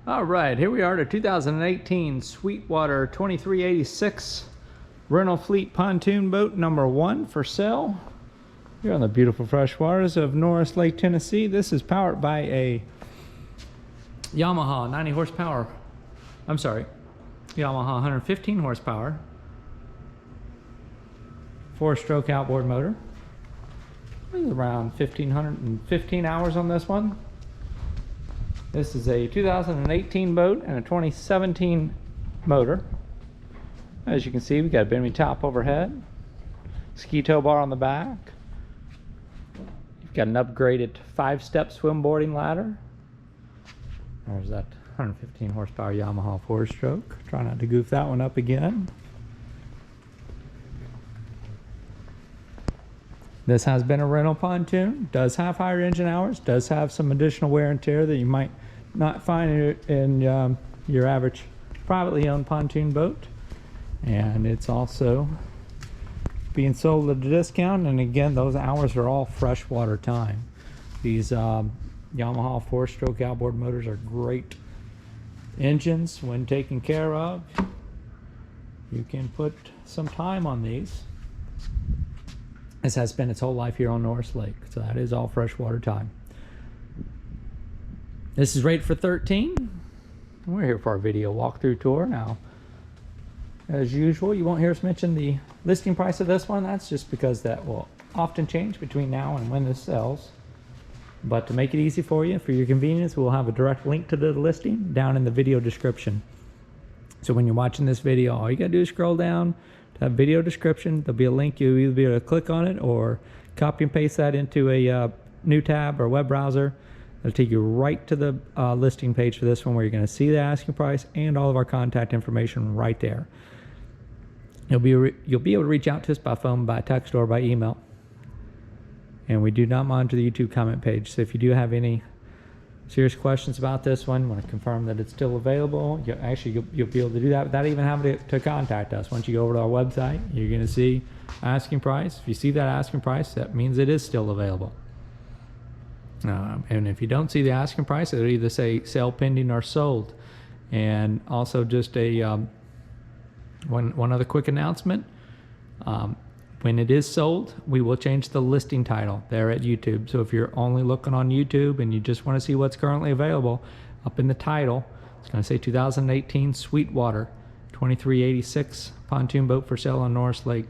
All right, here we are to 2018 Sweetwater 2386 rental fleet pontoon boat number 1 for sale. Here on the beautiful freshwaters of Norris Lake, Tennessee. This is powered by a Yamaha 90 horsepower. I'm sorry, Yamaha 115 horsepower 4-stroke outboard motor. There's around 1,515 hours on this one. This is a 2018 boat and a 2017 motor. As you can see, we've got a Bimini top overhead, ski tow bar on the back. You've got an upgraded 5-step swim boarding ladder. There's that 115 horsepower Yamaha 4-stroke. Try not to goof that one up again. This has been a rental pontoon, does have higher engine hours, does have some additional wear and tear that you might not find in your average privately owned pontoon boat. And it's also being sold at a discount, and again, those hours are all freshwater time. These Yamaha 4-stroke outboard motors are great engines when taken care of. You can put some time on these. This has spent its whole life here on Norris Lake, so that is all freshwater time. This is rated for 13. We're here for our video walkthrough tour. Now, as usual, you won't hear us mention the listing price of this one. That's just because that will often change between now and when this sells. But to make it easy for you, for your convenience, we'll have a direct link to the listing down in the video description. So when you're watching this video, all you gotta do is scroll down to that video description. There'll be a link. You'll either be able to click on it or copy and paste that into a new tab or web browser. It'll take you right to the listing page for this one, where you're gonna see the asking price and all of our contact information right there. You'll be able to reach out to us by phone, by text, or by email. And we do not monitor the YouTube comment page. So if you do have any serious questions about this one, want to confirm that it's still available, you'll be able to do that without even having to contact us. Once you go over to our website, you're going to see asking price. If you see that asking price, that means it is still available. And if you don't see the asking price, it'll either say sale pending or sold. And also just a one other quick announcement. When it is sold, we will change the listing title there at YouTube. So if you're only looking on YouTube and you just want to see what's currently available, up in the title, it's going to say 2018 Sweetwater 2386 pontoon boat for sale on Norris Lake.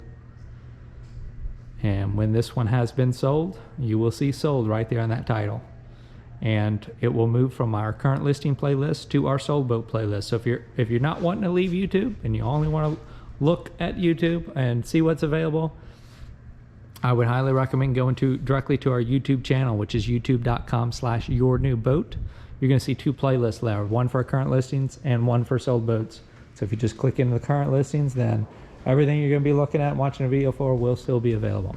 And when this one has been sold, you will see sold right there in that title. And it will move from our current listing playlist to our sold boat playlist. So if you're not wanting to leave YouTube and you only want to look at YouTube and see what's available, I would highly recommend going directly to our YouTube channel, which is youtube.com/yournewboat. You're going to see 2 playlists there, one for our current listings and one for sold boats. So if you just click into the current listings, then everything you're going to be looking at and watching a video for will still be available.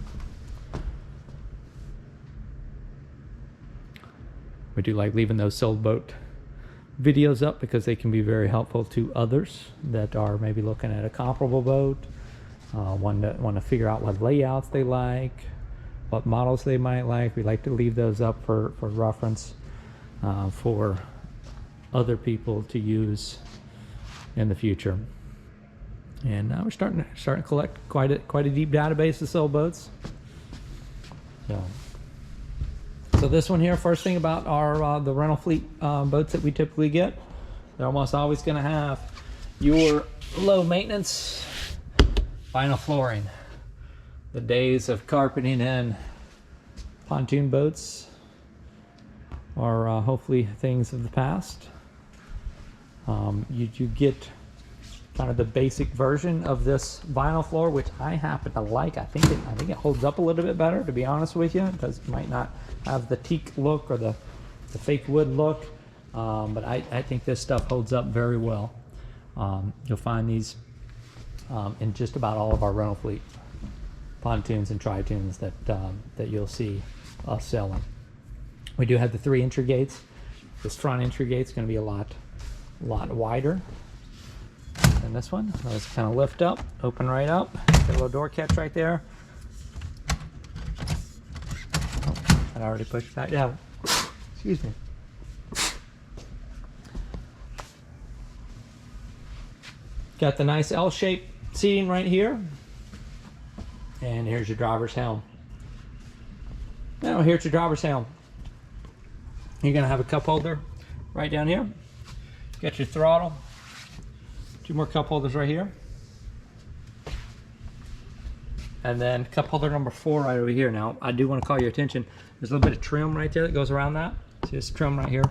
We do like leaving those sold boat videos up because they can be very helpful to others that are maybe looking at a comparable boat, want to figure out what layouts they like, what models they might like. We like to leave those up for reference for other people to use in the future. And now we're starting to collect quite a deep database of sold boats. So this one here, first thing about our the rental fleet boats that we typically get, they're almost always going to have your low maintenance vinyl flooring. The days of carpeting in pontoon boats are hopefully things of the past. You get kind of the basic version of this vinyl floor, which I happen to like. I think it holds up a little bit better, to be honest with you. It might not have the teak look or the fake wood look, but I think this stuff holds up very well. You'll find these in just about all of our rental fleet pontoons and tritoons that you'll see us selling. We do have the 3 entry gates. This front entry gate's going to be a lot wider than this one. So let's kind of lift up, open right up. Got a little door catch right there. I already pushed that down. Excuse me. Got the nice L-shaped seating right here. And here's your driver's helm. Now here's your driver's helm. You're gonna have a cup holder right down here. Got your throttle. 2 more cup holders right here. And then cup holder number 4 right over here. Now, I do want to call your attention. There's a little bit of trim right there that goes around that. See this trim right here?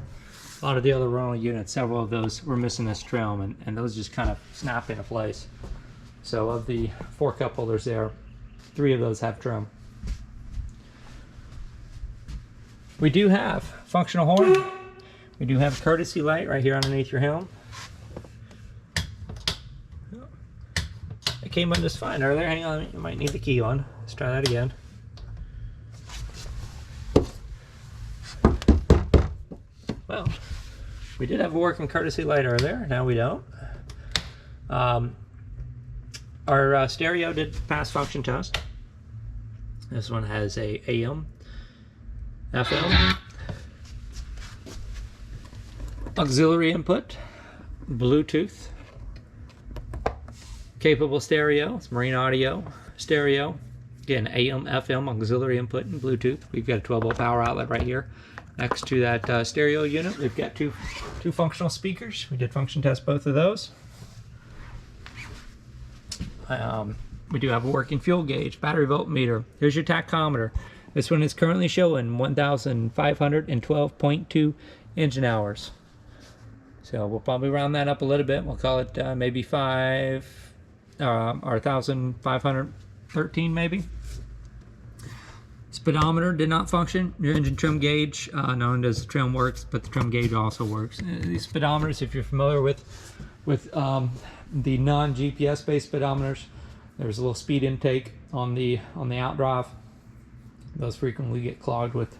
A lot of the other rental units, several of those were missing this trim, and those just kind of snap into place. So of the 4 cup holders there, 3 of those have trim. We do have functional horn. We do have a courtesy light right here underneath your helm. It came on just fine earlier. Hang on, you might need the key on. Let's try that again. Well, we did have a working courtesy light earlier. Now we don't. Our stereo did pass function test. This one has a AM, FM, auxiliary input, Bluetooth, capable stereo, it's marine audio, stereo, again AM, FM, auxiliary input, and Bluetooth. We've got a 12-volt power outlet right here. Next to that stereo unit, we've got two functional speakers. We did function test both of those. We do have a working fuel gauge, battery voltmeter. Here's your tachometer. This one is currently showing 1,512.2 engine hours. So we'll probably round that up a little bit. We'll call it maybe 1,513 maybe. Speedometer did not function. Your engine trim gauge, not only does the trim works, but the trim gauge also works. These speedometers, if you're familiar with the non-GPS based speedometers, there's a little speed intake on the outdrive. Those frequently get clogged with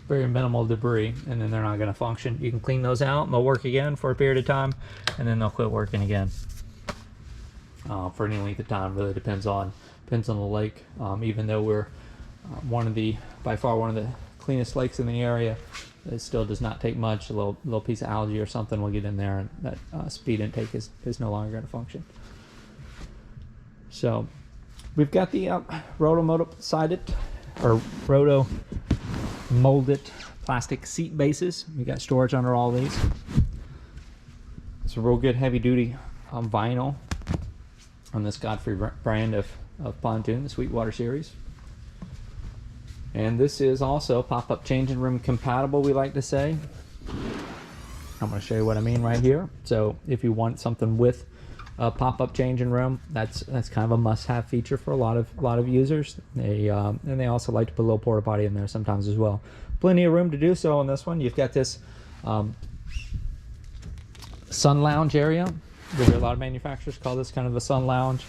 very minimal debris, and then they're not going to function. You can clean those out and they'll work again for a period of time, and then they'll quit working again for any length of time. Really depends on the lake. Even though we're by far one of the cleanest lakes in the area, it still does not take much. A little piece of algae or something will get in there, and that speed intake is no longer going to function. So we've got the roto molded plastic seat bases. We got storage under all these. It's a real good heavy duty vinyl on this Godfrey brand of pontoon, the Sweetwater series. And this is also pop-up changing room compatible, we like to say. I'm going to show you what I mean right here. So if you want something with a pop-up changing room, that's kind of a must-have feature for a lot of users. And they also like to put a little porta potty in there sometimes as well. Plenty of room to do so on this one. You've got this sun lounge area. You'll hear a lot of manufacturers call this kind of a sun lounge.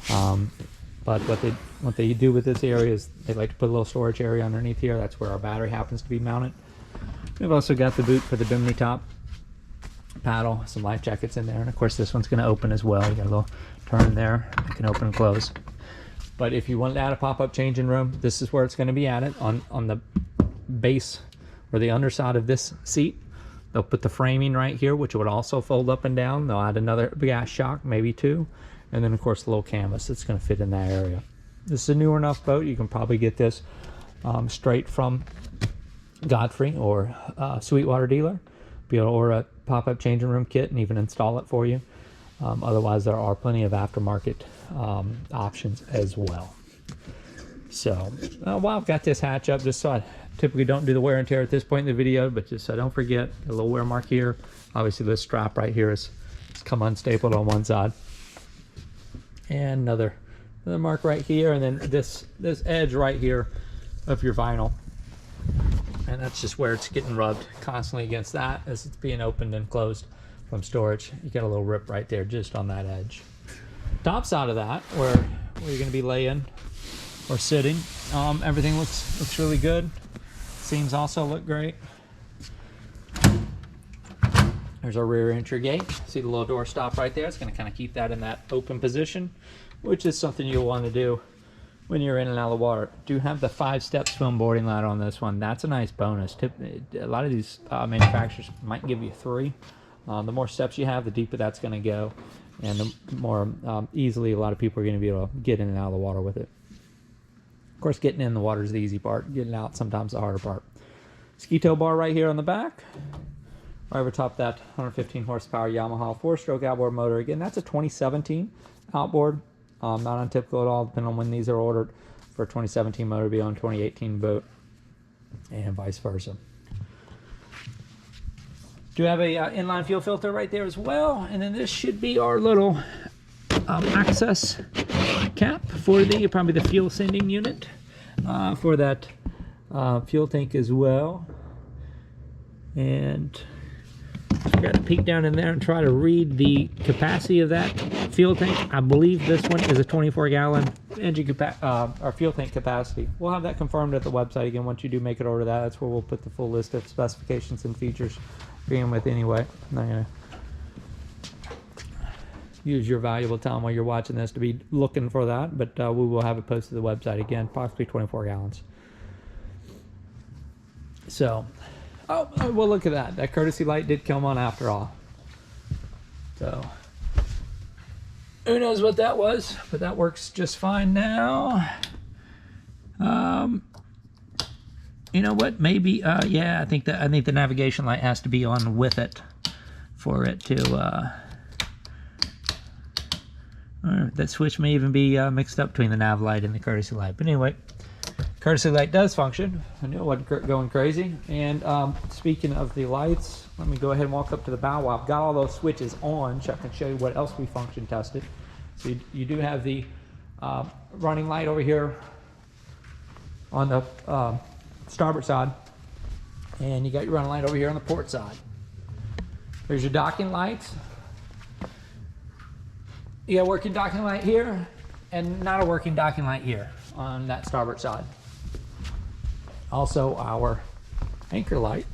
But what they do with this area is they like to put a little storage area underneath here. That's where our battery happens to be mounted. We've also got the boot for the Bimini top paddle, some life jackets in there, and of course this one's going to open as well. You got a little turn there, it can open and close. But if you want to add a pop-up changing room, this is where it's going to be added on the base or the underside of this seat. They'll put the framing right here, which would also fold up and down. They'll add another gas shock, maybe 2. And then of course the little canvas that's going to fit in that area. This is a newer enough boat. You can probably get this straight from Godfrey or Sweetwater dealer. Be able to order a pop-up changing room kit and even install it for you. Otherwise, there are plenty of aftermarket options as well. So while I've got this hatch up, just so I typically don't do the wear and tear at this point in the video, but just so I don't forget, a little wear mark here. Obviously, this strap right here is come unstapled on one side. And another mark right here, and then this edge right here of your vinyl, and that's just where it's getting rubbed constantly against that as it's being opened and closed from storage. You got a little rip right there just on that edge. Top side of that, where you're going to be laying or sitting, everything looks really good. Seams also look great. There's our rear entry gate. See the little door stop right there? It's going to kind of keep that in that open position, which is something you'll want to do when you're in and out of the water. Do have the 5-step swim boarding ladder on this one. That's a nice bonus. A lot of these manufacturers might give you 3. The more steps you have, the deeper that's going to go. and the more easily a lot of people are going to be able to get in and out of the water with it. Of course, getting in the water is the easy part. Getting out sometimes the harder part. Ski tow bar right here on the back. Right over top that 115 horsepower Yamaha 4-stroke outboard motor. Again, that's a 2017 outboard. Not untypical at all, depending on when these are ordered. For a 2017 motor to be on a 2018 boat, and vice versa. Do have a inline fuel filter right there as well, and then this should be our little access cap for probably the fuel sending unit for that fuel tank as well. And we got to peek down in there and try to read the capacity of that fuel tank. I believe this one is a 24-gallon engine or fuel tank capacity. We'll have that confirmed at the website again once you do make it over to that. That's where we'll put the full list of specifications and features being with anyway. I'm not gonna use your valuable time while you're watching this to be looking for that, but we will have it posted to the website again, possibly 24 gallons. So, oh, well, look at that. That courtesy light did come on after all. So, who knows what that was, but that works just fine now. You know what? Maybe, yeah, I think the navigation light has to be on with it for it to. That switch may even be mixed up between the nav light and the courtesy light. But anyway, courtesy light does function. I knew it wasn't going crazy. And speaking of the lights, let me go ahead and walk up to the bow. While I've got all those switches on, so I can show you what else we function tested. So you do have the running light over here on the starboard side, and you got your running light over here on the port side. There's your docking lights. You got a working docking light here, and not a working docking light here on that starboard side. Also, our anchor light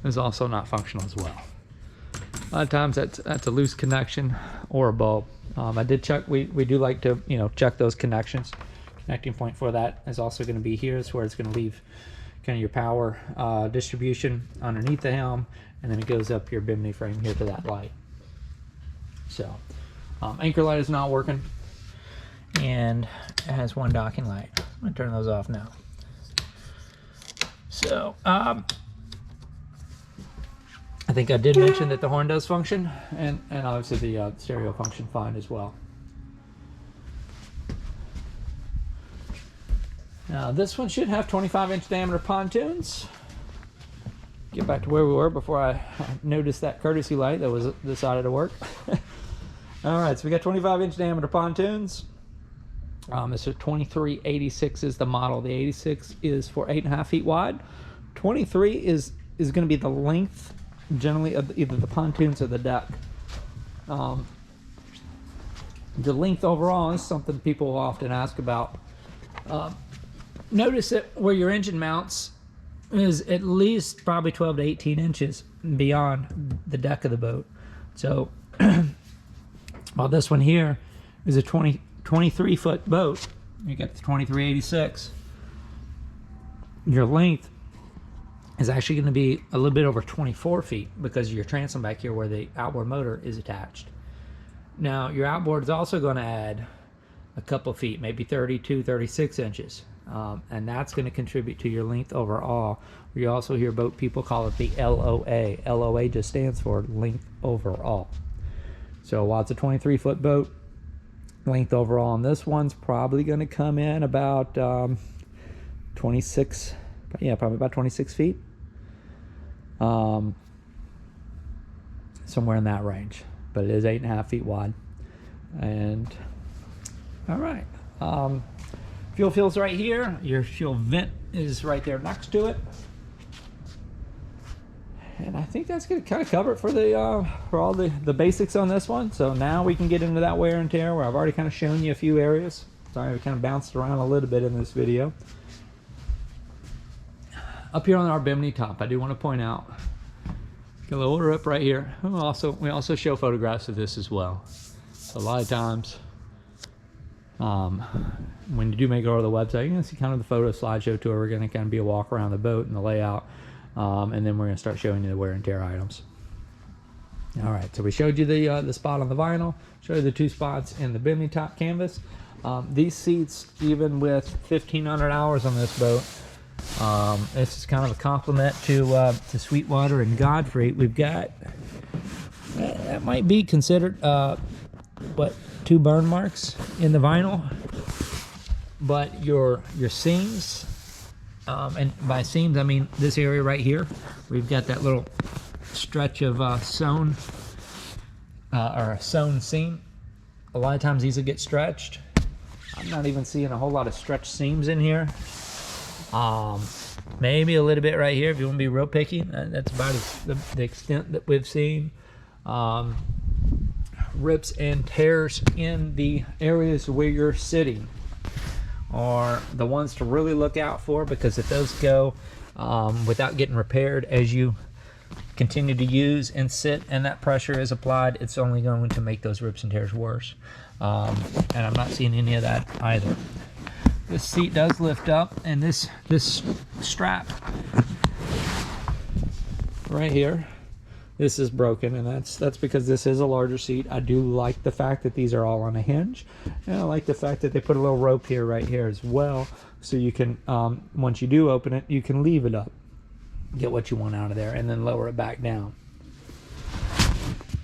is also not functional as well. A lot of times that's a loose connection or a bulb. I did check. We do like to check those connections. Connecting point for that is also going to be here. It's where it's going to leave kind of your power distribution underneath the helm, and then it goes up your Bimini frame here to that light. So anchor light is not working, and it has one docking light. I'm going to turn those off now. So I think I did mention that the horn does function, and obviously the stereo function fine as well. Now this one should have 25-inch diameter pontoons. Get back to where we were before I noticed that courtesy light that was decided to work. All right, so we got 25-inch diameter pontoons. This is 2386 is the model. The 86 is for 8.5 feet wide. 23 is going to be the length generally of either the pontoons or the deck. The length overall is something people often ask about. Notice that where your engine mounts is at least probably 12 to 18 inches beyond the deck of the boat. So while this one here is a 23-foot boat, you got the 2386, your length is actually going to be a little bit over 24 feet because of your transom back here where the outboard motor is attached. Now your outboard is also going to add a couple feet, maybe 32, 36 inches. And that's going to contribute to your length overall. You also hear boat people call it the LOA. LOA just stands for length overall. So while it's a 23-foot boat, length overall on this one's probably going to come in about 26, yeah, probably about 26 feet. Somewhere in that range. But it is 8.5 feet wide. And all right. Fuel fill's right here. Your fuel vent is right there next to it. And I think that's going to kind of cover it for for all the basics on this one. So now we can get into that wear and tear where I've already kind of shown you a few areas. Sorry, we kind of bounced around a little bit in this video. Up here on our Bimini top, I do want to point out, got a little order up right here. We also show photographs of this as well. So a lot of times, when you do make it over to the website, you're going to see kind of the photo slideshow tour. We're going to kind of be a walk around the boat and the layout, and then we're going to start showing you the wear and tear items. All right, so we showed you the spot on the vinyl, showed you the 2 spots in the Bimini top canvas. These seats, even with 1,500 hours on this boat, this is kind of a compliment to Sweetwater and Godfrey. We've got, that might be considered, 2 burn marks in the vinyl, but your seams, and by seams I mean this area right here, we've got that little stretch of sewn or a sewn seam. A lot of times these will get stretched. I'm not even seeing a whole lot of stretched seams in here. Maybe a little bit right here if you want to be real picky. That's about the extent that we've seen. Rips and tears in the areas where you're sitting are the ones to really look out for, because if those go without getting repaired as you continue to use and sit and that pressure is applied, it's only going to make those rips and tears worse. And I'm not seeing any of that either. This seat does lift up, and this strap right here, this is broken, and that's because this is a larger seat. I do like the fact that these are all on a hinge, and I like the fact that they put a little rope here right here as well, so you can once you do open it, you can leave it up, get what you want out of there, and then lower it back down.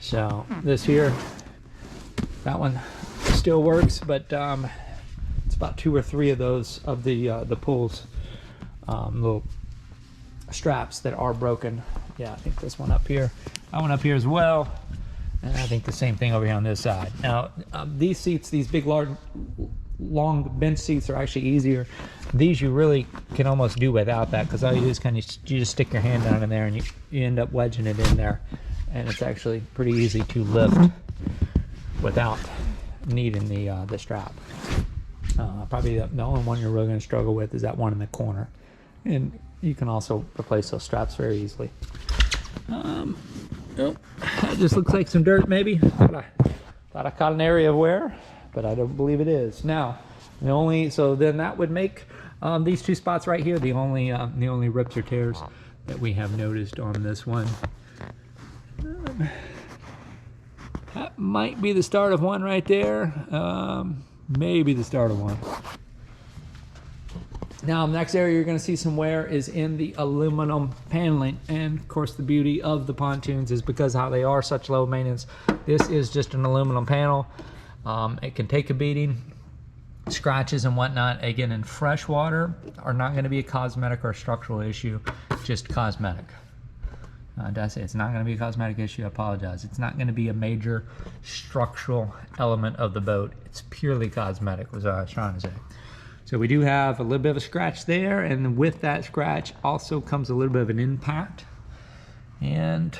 So this here, that one still works, but it's about 2 or 3 of those of the pulls, little straps that are broken. Yeah, I think this one up here, that one up here as well, and I think the same thing over here on this side. Now these seats, these big large long bench seats, are actually easier. These you really can almost do without that, because all you do is you just stick your hand down in there and you end up wedging it in there, and it's actually pretty easy to lift without needing the strap. Probably the only one you're really going to struggle with is that one in the corner, and you can also replace those straps very easily. Nope, that just looks like some dirt maybe. Thought I caught an area of wear, but I don't believe it is. Now, so then that would make these 2 spots right here the only rips or tears that we have noticed on this one. That might be the start of one right there. Maybe the start of one. Now, the next area you're going to see some wear is in the aluminum paneling, and of course the beauty of the pontoons is because how they are such low maintenance. This is just an aluminum panel. It can take a beating. Scratches and whatnot, again, in fresh water, are not going to be a cosmetic or a structural issue, just cosmetic. Did I say it's not going to be a cosmetic issue? I apologize. It's not going to be a major structural element of the boat. It's purely cosmetic, was what I was trying to say. So we do have a little bit of a scratch there, and with that scratch also comes a little bit of an impact. And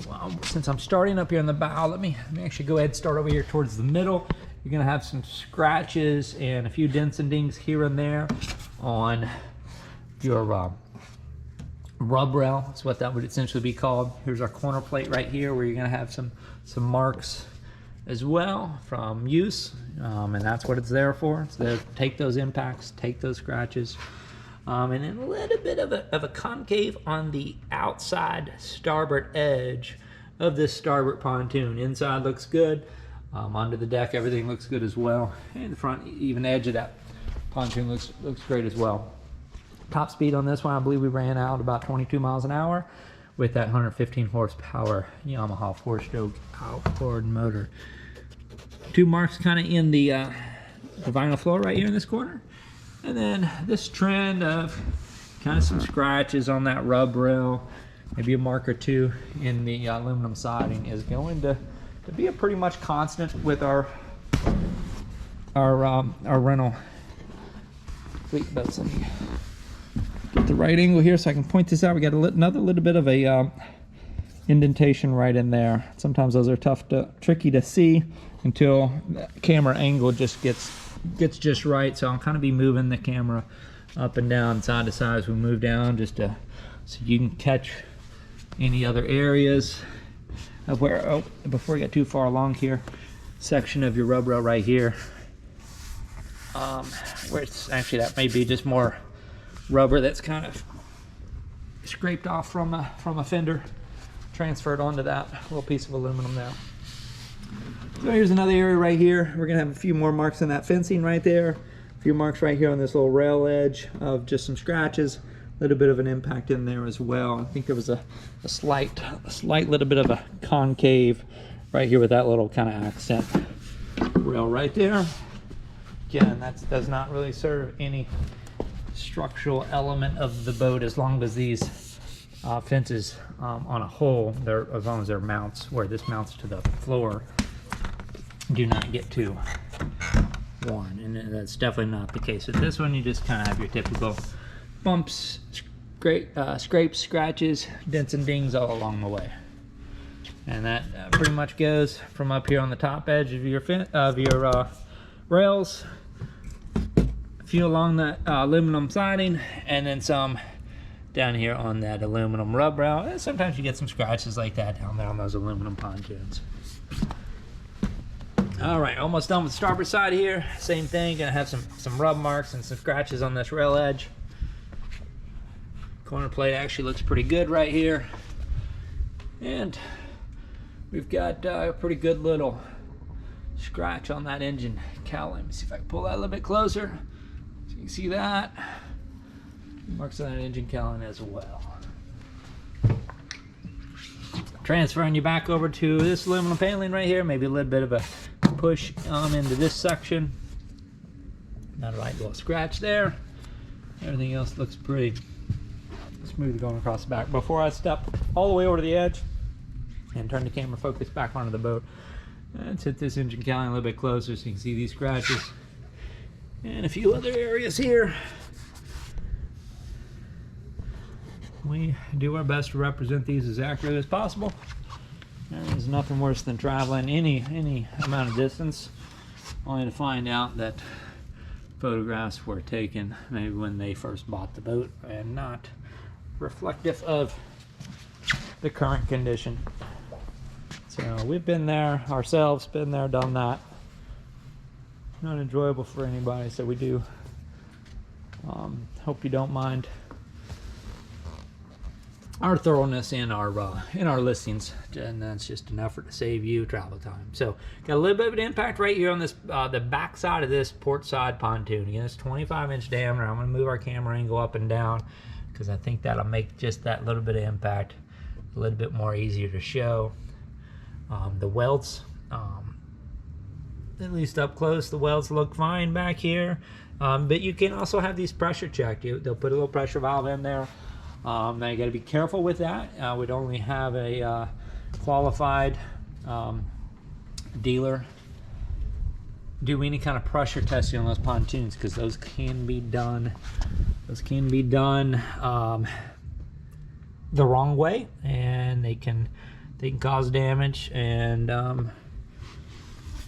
well, since I'm starting up here in the bow, let me actually go ahead and start over here towards the middle. You're going to have some scratches and a few dents and dings here and there on your rub rail. That's what that would essentially be called. Here's our corner plate right here, where you're going to have some marks as well from use, and that's what it's there for. It's there to take those impacts, take those scratches, and then a little bit of a concave on the outside starboard edge of this starboard pontoon. Inside looks good. Under the deck, everything looks good as well, and the front even edge of that pontoon looks great as well. Top speed on this one, I believe we ran out about 22 miles an hour with that 115 horsepower Yamaha 4-stroke outboard motor. 2 marks kind of in the vinyl floor right here in this corner, and then this trend of kind of some scratches on that rub rail, maybe a mark or 2 in the aluminum siding, is going to be a pretty much constant with our rental fleet boats. Let me get the right angle here so I can point this out. We got another little bit of a indentation right in there. Sometimes those are tricky to see until the camera angle just gets just right. So I'll kind of be moving the camera up and down, side to side as we move down, just so you can catch any other areas of where. Oh, before we get too far along here, section of your rub rail right here, where it's actually, that may be just more rubber that's kind of scraped off from a fender. transfer it onto that little piece of aluminum there. So here's another area right here. We're gonna have a few more marks on that fencing right there. A few marks right here on this little rail edge of just some scratches. A little bit of an impact in there as well. I think there was a slight little bit of a concave right here with that little kind of accent rail right there. Again, that does not really serve any structural element of the boat as long as these fences on a hole, as long as they're mounts, where this mounts to the floor, do not get too worn. And that's definitely not the case with this one. You just kind of have your typical bumps, scrapes, scratches, dents and dings all along the way. And that pretty much goes from up here on the top edge of your rails, a few along that aluminum siding, and then some down here on that aluminum rub rail. And sometimes you get some scratches like that down there on those aluminum pontoons. All right, almost done with the starboard side here. Same thing, gonna have some rub marks and some scratches on this rail edge. Corner plate actually looks pretty good right here. And we've got a pretty good little scratch on that engine cowling. Let me see if I can pull that a little bit closer. So you can see that. Marks on that engine cowling as well. Transferring you back over to this aluminum paneling right here. Maybe a little bit of a push into this section. Not a right little scratch there. Everything else looks pretty smooth going across the back. Before I step all the way over to the edge and turn the camera focus back onto the boat, let's hit this engine cowling a little bit closer so you can see these scratches and a few other areas here. We do our best to represent these as accurately as possible. There's nothing worse than traveling any amount of distance only to find out that photographs were taken maybe when they first bought the boat and not reflective of the current condition. So we've been there ourselves, been there, done that. Not enjoyable for anybody, so we do hope you don't mind our thoroughness in our listings, and that's just an effort to save you travel time. So got a little bit of an impact right here on this the back side of this port side pontoon. Again, it's 25-inch diameter. I'm going to move our camera angle up and down because I think that'll make just that little bit of impact a little bit more easier to show. The welds, at least up close, the welds look fine back here, but you can also have these pressure checked. They'll put a little pressure valve in there. Now you got to be careful with that. We'd only have a qualified dealer do any kind of pressure testing on those pontoons, because those can be done. The wrong way, and they can cause damage and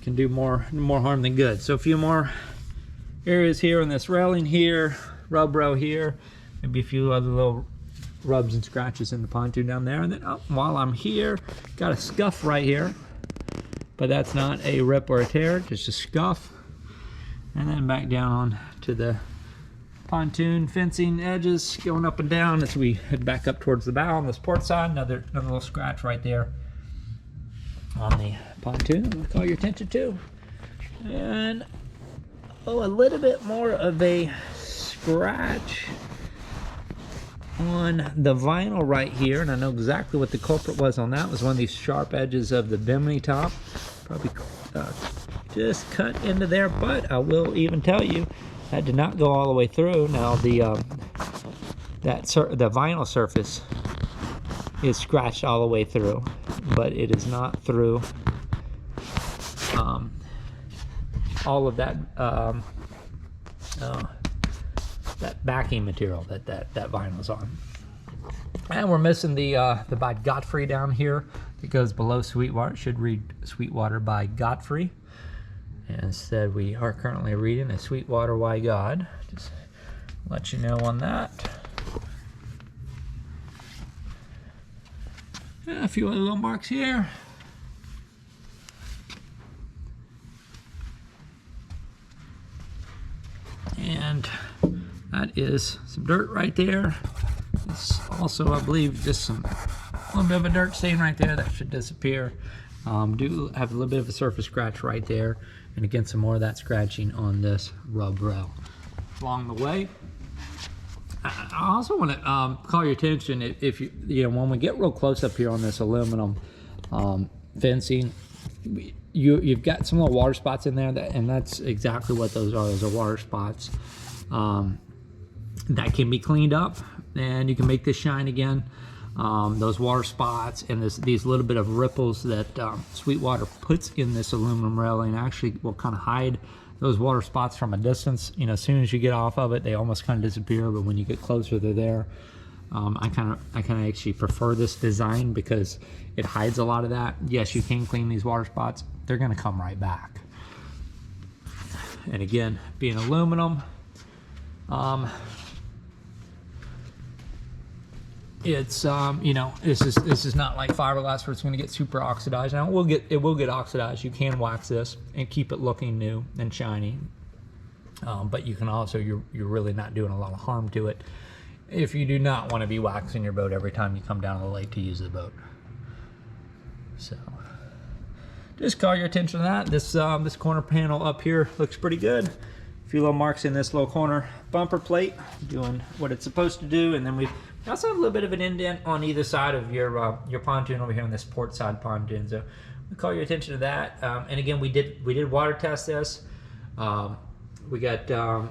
can do more harm than good. So a few more areas here on this railing here, rub rail here, maybe a few other little rubs and scratches in the pontoon down there. And then while I'm here, got a scuff right here, but that's not a rip or a tear, just a scuff. And then back down on to the pontoon fencing edges, going up and down as we head back up towards the bow on this port side. Another little scratch right there on the pontoon I'm going to call your attention to. And a little bit more of a scratch on the vinyl right here, and I know exactly what the culprit was on that. It was one of these sharp edges of the Bimini top, probably just cut into there, but I will even tell you that did not go all the way through. Now the vinyl surface is scratched all the way through, but it is not through all of that that backing material that vinyl's on. And we're missing the by Godfrey down here that goes below Sweetwater. It should read Sweetwater by Godfrey. And instead we are currently reading a Sweetwater by God. Just let you know on that. And a few other little marks here. And that is some dirt right there. It's also, I believe, just some A little bit of a dirt stain right there, that should disappear. Do have a little bit of a surface scratch right there, and again some more of that scratching on this rub rail. Along the way, I also want to call your attention if you know, when we get real close up here on this aluminum fencing, you've got some little water spots in there, and that's exactly what those are. Those are water spots that can be cleaned up, and you can make this shine again. Those water spots and these little bit of ripples that Sweetwater puts in this aluminum railing actually will kind of hide those water spots from a distance. You know, as soon as you get off of it, they almost kind of disappear, but when you get closer, they're there. I kind of actually prefer this design because it hides a lot of that. Yes, you can clean these water spots. They're going to come right back. And again, being aluminum, it's you know, this is not like fiberglass where it's going to get super oxidized. Now it will get oxidized. You can wax this and keep it looking new and shiny, but you can also, you're really not doing a lot of harm to it if you do not want to be waxing your boat every time you come down to the lake to use the boat. So just call your attention to that. This corner panel up here looks pretty good. A few little marks in this little corner bumper plate doing what it's supposed to do, and then we also have a little bit of an indent on either side of your pontoon over here on this port side pontoon. So we call your attention to that. And again, we did water test this. We got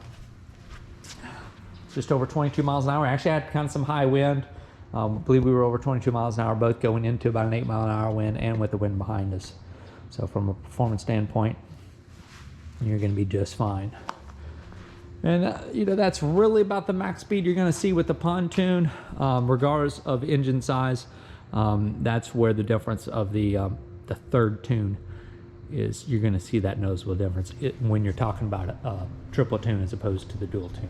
just over 22 miles an hour. Actually had kind of some high wind. I believe we were over 22 miles an hour, both going into about an 8 mile an hour wind and with the wind behind us. So from a performance standpoint, you're going to be just fine. And you know, that's really about the max speed you're going to see with the pontoon, regardless of engine size. That's where the difference of the third tune is. You're going to see that noticeable difference when you're talking about a triple tune as opposed to the dual tune.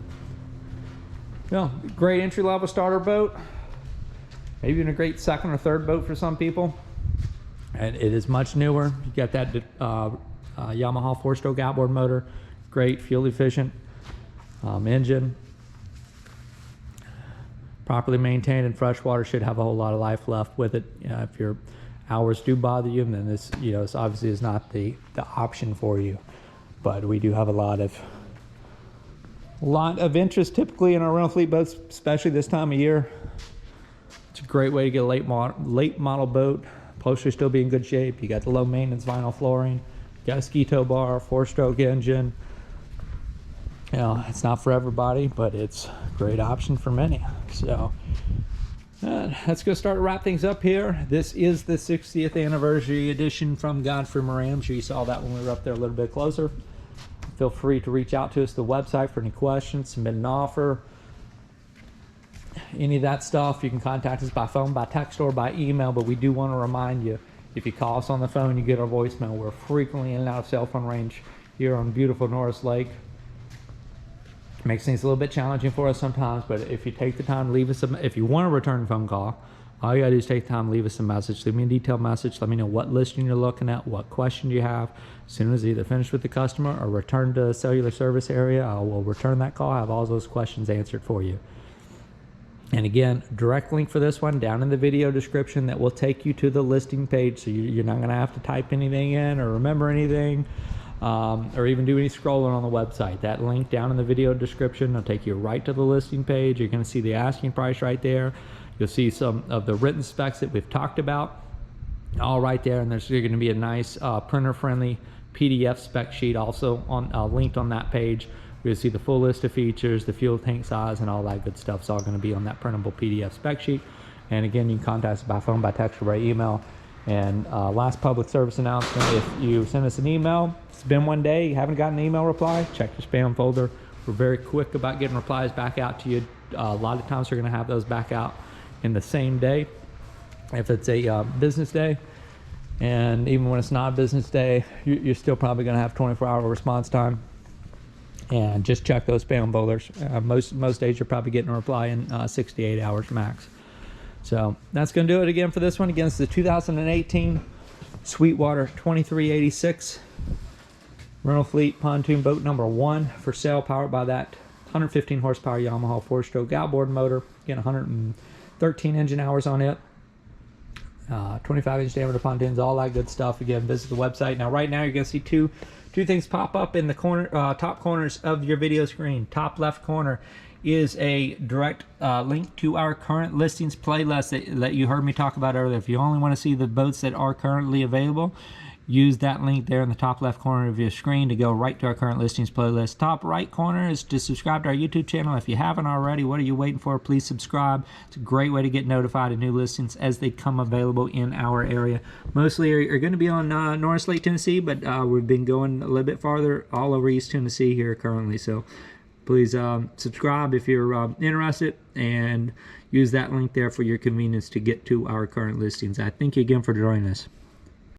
Well, great entry-level starter boat, maybe even a great second or third boat for some people. And it is much newer. You got that Yamaha 4-stroke outboard motor, great fuel efficient. Engine, properly maintained in freshwater, should have a whole lot of life left with it. If your hours do bother you, then this, you know, this obviously is not the option for you. But we do have a lot of interest typically in our rental fleet boats, especially this time of year. It's a great way to get a late model boat. Upholstery still be in good shape. You got the low maintenance vinyl flooring, you got a ski tow bar, 4-stroke engine. You know, it's not for everybody, but it's a great option for many. So let's go start to wrap things up here. This is the 60th anniversary edition from Godfrey Moran. I'm sure you saw that when we were up there a little bit closer. Feel free to reach out to us, the website, for any questions, submit an offer, any of that stuff. You can contact us by phone, by text, or by email, but we do want to remind you, if you call us on the phone, you get our voicemail. We're frequently in and out of cell phone range here on beautiful Norris Lake. Makes things a little bit challenging for us sometimes, but if you take the time to leave us if you want to return a phone call, all you gotta do is take the time to leave us a message. Leave me a detailed message. Let me know what listing you're looking at, what question you have. As soon as either finish with the customer or return to a cellular service area, I will return that call, have all those questions answered for you. And again, direct link for this one down in the video description that will take you to the listing page, so you're not gonna have to type anything in or remember anything. Or even do any scrolling on the website. That link down in the video description will take you right to the listing page. You're going to see the asking price right there. You'll see some of the written specs that we've talked about all right there, and there's going to be a nice printer-friendly PDF spec sheet also on linked on that page. You'll see the full list of features, the fuel tank size, and all that good stuff. It's all going to be on that printable PDF spec sheet. And again, you can contact us by phone, by text, or by email. And last public service announcement, if you send us an email, it's been one day, you haven't gotten an email reply, check your spam folder. We're very quick about getting replies back out to you. A lot of times we're going to have those back out in the same day if it's a business day. And even when it's not a business day, you're still probably going to have 24-hour response time. And just check those spam folders. Most days you're probably getting a reply in 68 hours max. So that's going to do it again for this one. Again, it's the 2018 Sweetwater 2386 rental fleet pontoon boat number 1 for sale, powered by that 115 horsepower Yamaha 4-stroke outboard motor. Again, 113 engine hours on it. 25-inch diameter pontoons, all that good stuff. Again, visit the website. Now, right now, you're going to see two things pop up in the corner, top corners of your video screen. Top left corner is a direct link to our current listings playlist that you heard me talk about earlier. If you only want to see the boats that are currently available, use that link there in the top left corner of your screen to go right to our current listings playlist. Top right corner is to subscribe to our YouTube channel. If you haven't already, what are you waiting for? Please subscribe. It's a great way to get notified of new listings as they come available in our area. Mostly are going to be on Norris Lake, Tennessee, but we've been going a little bit farther all over East Tennessee here currently. So please subscribe if you're interested, and use that link there for your convenience to get to our current listings. I thank you again for joining us.